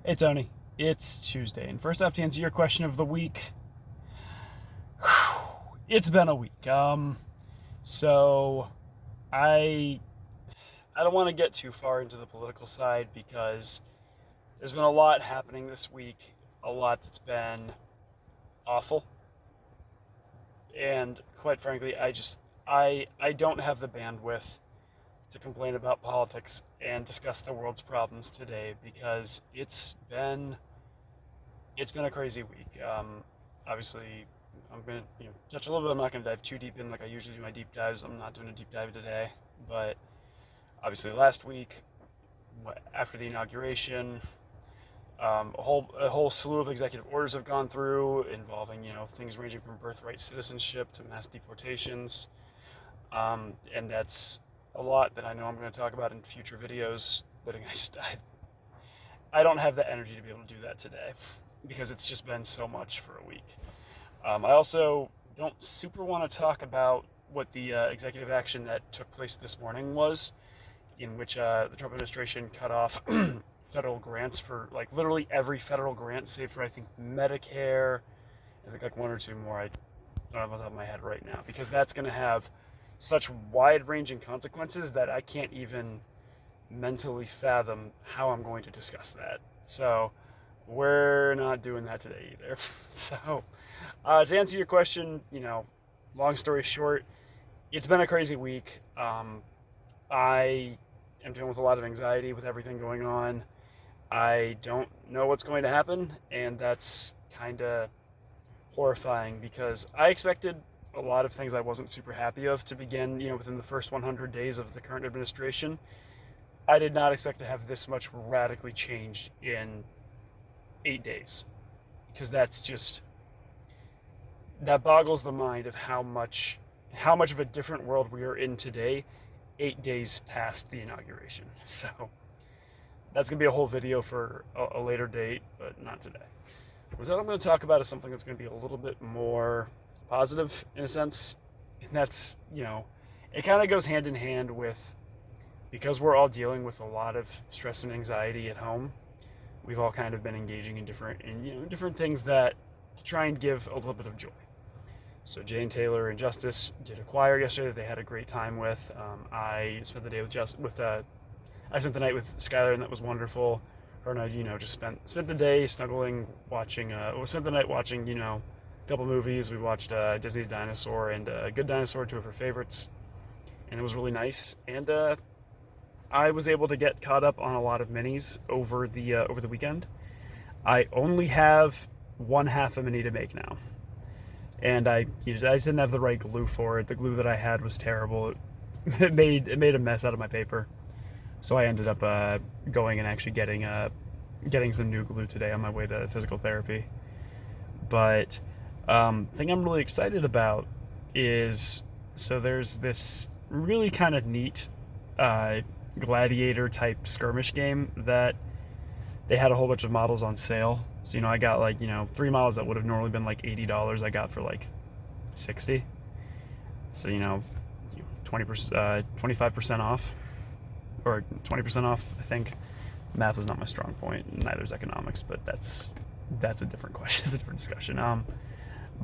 Hey Tony, it's Tuesday, and first off, to answer your question of the week, it's been a week. So I I don't want to get too far into the political side because there's been a lot happening this week, a lot that's been awful, and quite frankly, I don't have the bandwidth to complain about politics and discuss the world's problems today because it's been a crazy week. Obviously, I'm gonna touch a little bit. I'm not gonna dive too deep in like I usually do my deep dives. I'm not doing a deep dive today, but obviously last week after the inauguration, a whole slew of executive orders have gone through involving things ranging from birthright citizenship to mass deportations, and that's a lot that I know I'm going to talk about in future videos. But I don't have the energy to be able to do that today because it's just been so much for a week. I also don't super want to talk about what the executive action that took place this morning was, in which the Trump administration cut off federal grants for like literally every federal grant, save for I think Medicare, I think like one or two more. I don't have off the top of my head right now because that's going to have such wide-ranging consequences that I can't even mentally fathom how I'm going to discuss that. So we're not doing that today either. So to answer your question, long story short, it's been a crazy week. I am dealing with a lot of anxiety with everything going on. I don't know what's going to happen, and that's kind of horrifying because I expected a lot of things I wasn't super happy of to begin, within the first 100 days of the current administration. I did not expect to have this much radically changed in 8 days because that boggles the mind of how much of a different world we are in today 8 days past the inauguration. So that's gonna be a whole video for a later date, but not today. What I'm going to talk about is something that's going to be a little bit more positive in a sense, and that's it kind of goes hand in hand with, because we're all dealing with a lot of stress and anxiety at home. We've all kind of been engaging in different things that to try and give a little bit of joy. So Jane Taylor and Justice did a choir yesterday that they had a great time with. I spent the day I spent the night with Skylar, and that was wonderful. Her and I, just spent the day snuggling, watching. We spent the night watching, a couple movies. We watched Disney's Dinosaur and Good Dinosaur, two of her favorites, and it was really nice. And I was able to get caught up on a lot of minis over the weekend. I only have one half a mini to make now, and I just didn't have the right glue for it. The glue that I had was terrible. It made a mess out of my paper. So I ended up going and actually getting some new glue today on my way to physical therapy. But thing I'm really excited about is, so there's this really kind of neat gladiator type skirmish game that they had a whole bunch of models on sale. So I got like 3 models that would have normally been like $80. I got for like 60. So 20%, 25% off. Or 20% off, I think. Math is not my strong point, neither is economics, but that's a different question. It's a different discussion.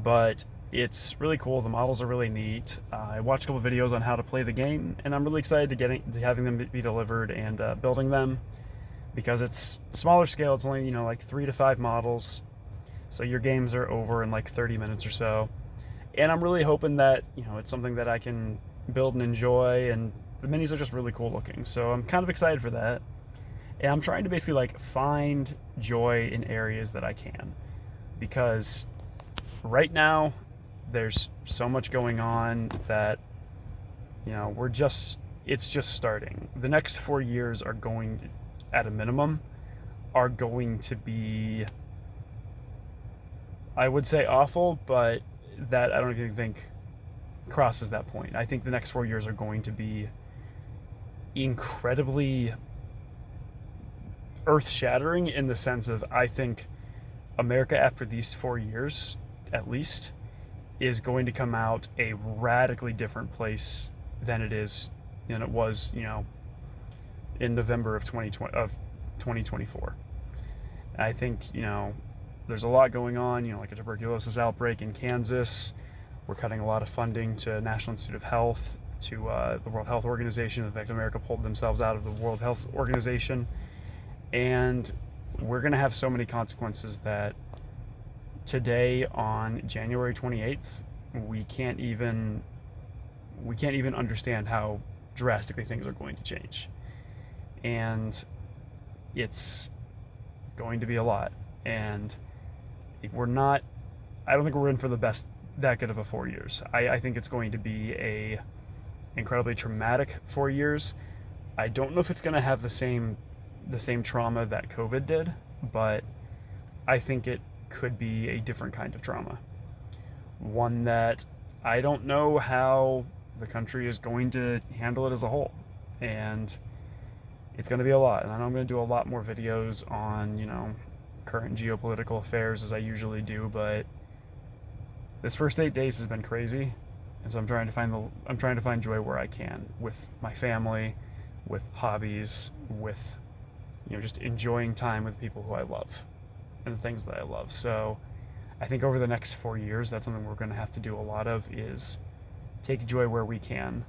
But it's really cool. The models are really neat. I watched a couple videos on how to play the game, and I'm really excited to having them be delivered and building them, because it's smaller scale. It's only like 3 to 5 models, so your games are over in like 30 minutes or so. And I'm really hoping that it's something that I can build and enjoy, and the minis are just really cool looking. So I'm kind of excited for that. And I'm trying to basically like find joy in areas that I can, because right now there's so much going on that it's just starting. The next 4 years are going to, at a minimum, are going to be, I would say, awful, but that I don't even think crosses that point. I think the next 4 years are going to be incredibly earth-shattering, in the sense of, I think America after these 4 years at least is going to come out a radically different place than it was in November of 2024. I think, there's a lot going on, like a tuberculosis outbreak in Kansas. We're cutting a lot of funding to National Institute of Health, to the World Health Organization. In fact, America pulled themselves out of the World Health Organization. And we're going to have so many consequences that today, on January 28th, we can't even understand how drastically things are going to change. And it's going to be a lot. And I don't think we're in for that good of a 4 years. I think it's going to be a incredibly traumatic 4 years. I don't know if it's going to have the same trauma that COVID did, but I think it could be a different kind of trauma. One that I don't know how the country is going to handle it as a whole. And it's going to be a lot. And I know I'm going to do a lot more videos on, current geopolitical affairs as I usually do, but this first 8 days has been crazy. And so I'm trying to find joy where I can, with my family, with hobbies, with just enjoying time with people who I love and the things that I love. So I think over the next 4 years, that's something we're going to have to do a lot of, is take joy where we can,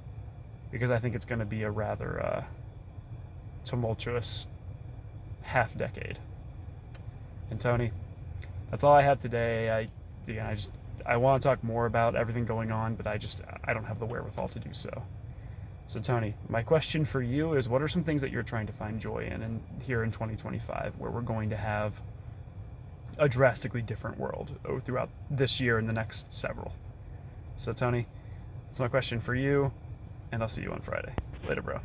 because I think it's going to be a rather tumultuous half decade. And Tony, that's all I have today. I want to talk more about everything going on, but I don't have the wherewithal to do so. So Tony, my question for you is, what are some things that you're trying to find joy in here in 2025, where we're going to have a drastically different world throughout this year and the next several? So Tony, that's my question for you, and I'll see you on Friday. Later, bro.